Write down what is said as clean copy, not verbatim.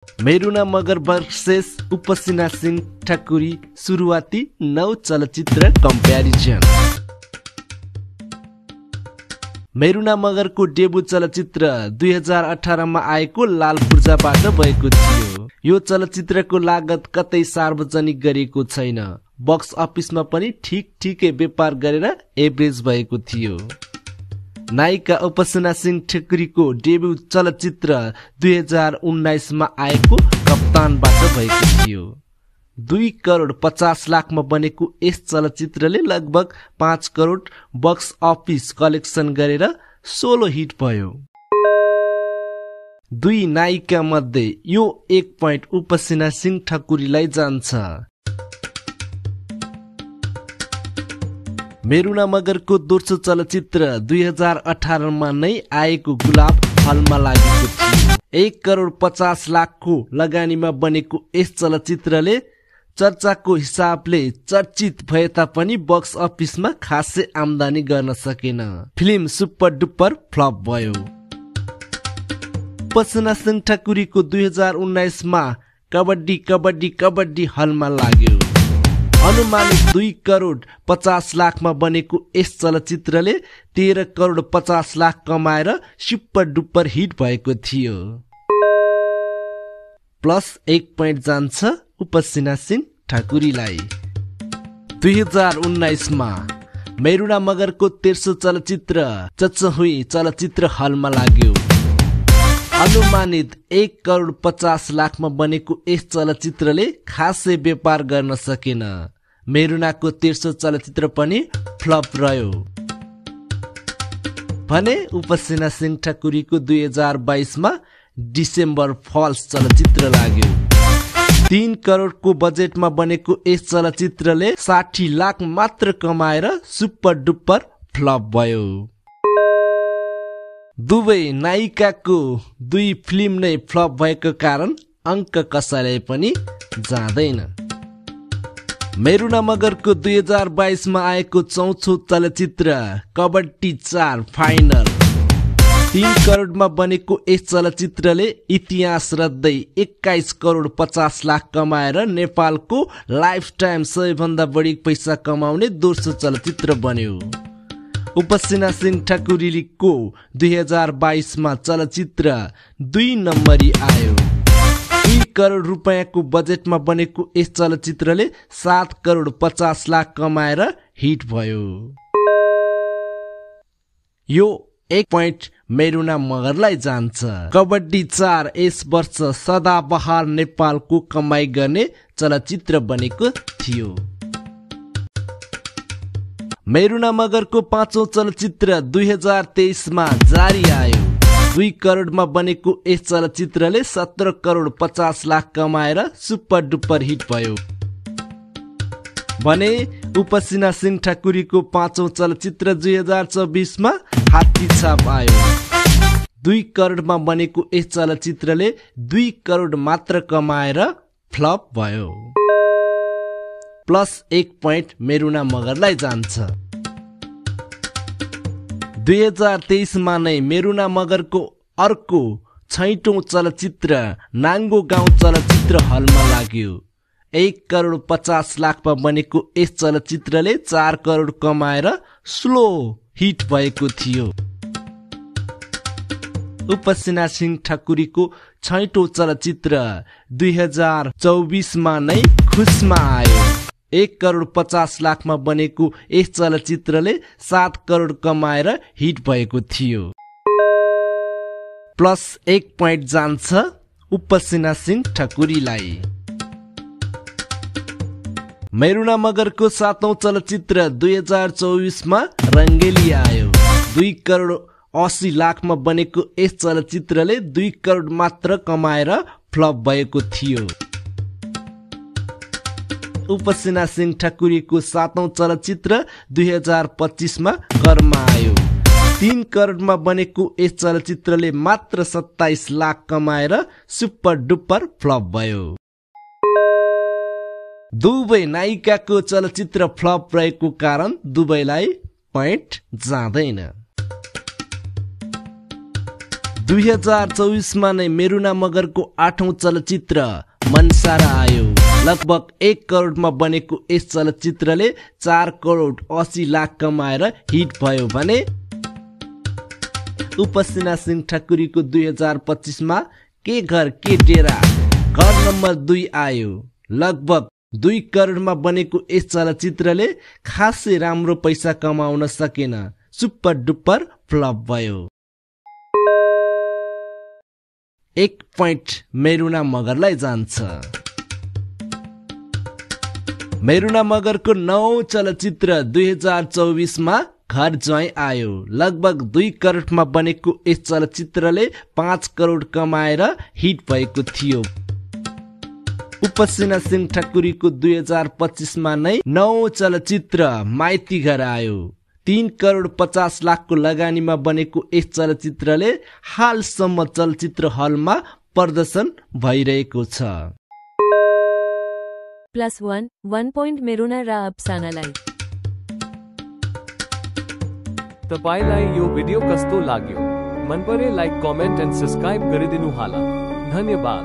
मेरुना Magar versus उपसिना Singh Thakuri सुरुवाती 9 चलचित्र comparison. मेरुना मगरको डेब्यू चलचित्र 2018 मा आएको लाल पूर्जाबाट भएको थियो। यो चलचित्रको लागत कतै सार्वजनिक गरिएको छैन। बक्स अफिसमा पनि ठिकै व्यापार गरेर एभरेज भएको थियो। नायिका उपसिना सिंह ठकुरीको डेब्यू चलचित्र 2019 मा आएको कप्तानबाट भएको थियो। 2 करोड 50 लाखमा बनेको यस चलचित्रले लगभग 5 करोड बक्स अफिस कलेक्सन गरेर सोलो हिट भयो। 2 नायिका मध्ये यो 1 पोइन्ट उपसिना सिंह ठकुरीलाई जान्छ। मेरुना मगरको दोस्रो चलचित्र 2018 मा नै आएको गुलाब हलमा लागेको थियो। 1 करोड 50 लाखको लगानीमा बनेको यस चलचित्रले चर्चाको हिसाबले चर्चित भए तापनि बक्स अफिसमा खासै आम्दानी गर्न सकेन। फिल्म सुपर डुपर फ्लप भयो। उपसिना सिंह ठकुरीको 2019 मा कबड्डी कबड्डी कबड्डी हलमा लाग्यो। अनुमानित 2 करोड 50 लाखमा बनेको यस चलचित्रले 13 करोड 50 लाख कमाएर सुपर डुपर हिट भएको थियो। प्लस 1 पोइन्ट जान्छ उपसिना सिंह ठकुरीलाई। 2019 मा मेरुना मगरको तेस्रो चलचित्र चचहुई चलचित्र हलमा लाग्यो। अनुमानित 1 करोड 50 लाखमा बनेको यस चलचित्रले खासै व्यापार गर्न सकेन। मेरुनाको तेस्रो चलचित्र पनि फ्लप रह्यो भने उपसिना सिंह ठकुरीको 2022 मा डिसेम्बर फल्स चलचित्र लाग्यो। 3 करोडको बजेटमा बनेको यस चलचित्रले 60 लाख मात्र कमाएर सुपर डुपर फ्लप भयो। दुवै नायिकाको 2 फिल्म नै फ्लप भएको कारण अङ्क कसैलाई पनि जाँदैन। मेरुना मगरको 2022 मा आएको चौथो चलचित्र कबड्डी 4 फाइनल 3 करोडमा बनेको यस चलचित्रले इतिहास रच्दै 21 करोड 50 लाख कमाएर नेपालको लाइफ टाइम सबैभन्दा बढी पैसा कमाउने दोस्रो चलचित्र बन्यो। उपसिना सिंह ठकुरीको 2022 मा चलचित्र 2 नम्बरी आयो। 2 करोड रुपैयाँको बजेटमा बनेको यस चलचित्रले 7 करोड 50 लाख कमाएर हिट भयो। यो 1 पोइन्ट मेरुना मगरलाई जान्छ। कबड्डी 4 यस वर्ष सदाबहार नेपालको कमाई गर्ने चलचित्र बनेको थियो। मेरुना मगरको 5औं चलचित्र 2023 मा जारी आयो। 2 करोडमा बनेको यस चलचित्रले 17 करोड 50 लाख कमाएर सुपर डुपर हिट भयो भने उपसिना सिंह ठकुरीको 5औं चलचित्र 2024 मा हात्ती छाप आयो। 2 करोडमा बनेको यस चलचित्रले 2 करोड मात्र कमाएर फ्लप भयो। प्लस 1 पोइन्ट मेरुना मगरलाई जान्छ। 2023 मा नै मेरुना मगरको अर्को 6औं चलचित्र नाङ्गो गाउँ चलचित्र हलमा लाग्यो। 1 करोड 50 लाखमा बनेको यस चलचित्रले 4 करोड कमाएर स्लो हिट भएको थियो। उपसिना सिंह ठकुरीको 6औं चलचित्र 2024 मा नै खुसमा आयो। 1 करोड 50 लाखमा बनेको यस चलचित्रले 7 करोड कमाएर हिट भएको थियो। प्लस 1 पोइन्ट जान्छ उपसिना सिंह ठकुरीलाई। मेरुना मगरको 7औं चलचित्र 2024 मा रङ्गेली आयो। 2 करोड 80 लाखमा बनेको यस चलचित्रले 2 करोड मात्र कमाएर फ्लप भएको थियो। उपसिना सिंह ठकुरीको 7औं चलचित्र 2025 मा कर्मा आयो। 3 करोडमा बनेको यस चलचित्रले मात्र 27 लाख कमाएर सुपर डुपर फ्लप भयो। दुवै नायिकाको चलचित्र फ्लप रहेको कारण दुवैलाई पोइन्ट जाँदैन। 2024 नै मेरुना मगरको 8औं चलचित्र मनसारा आयो। लगभग 1 करोडमा बनेको यस चलचित्रले 4 करोड 80 लाख कमाएर हिट भयो भने उपेन्द्र सिंह ठकुरीको 2025मा के घर के डेरा घर नम्बर 2 आयो। लगभग 2 करोडमा बनेको यस चलचित्रले खासै राम्रो पैसा कमाउन सकेन, सुपर डुपर फ्लप भयो। 1 पोइन्ट मेरुना मगरलाई जान्छ। मेरुना मगरको 9औं चलचित्र 2024मा घर ज्वाइँ आयो। लगभग 2 करोडमा बनेको यस चलचित्रले 5 करोड कमाएर हिट भएको थियो। उपेन्द्र सिंह ठकुरीको 2025मा नै 9औं चलचित्र माइती घर आयो। 3 करोड 50 लाखको लगानीमा बनेको यस चलचित्रले हालसम्म चलचित्र हलमा प्रदर्शन भइरहेको छ। +1 पोइन्ट मेरुना र अप्सानालाई। तपाईलाई यो भिडियो कस्तो लाग्यो? मन परे लाइक, कमेन्ट एन्ड सब्स्क्राइब गरिदिनु होला। धन्यवाद।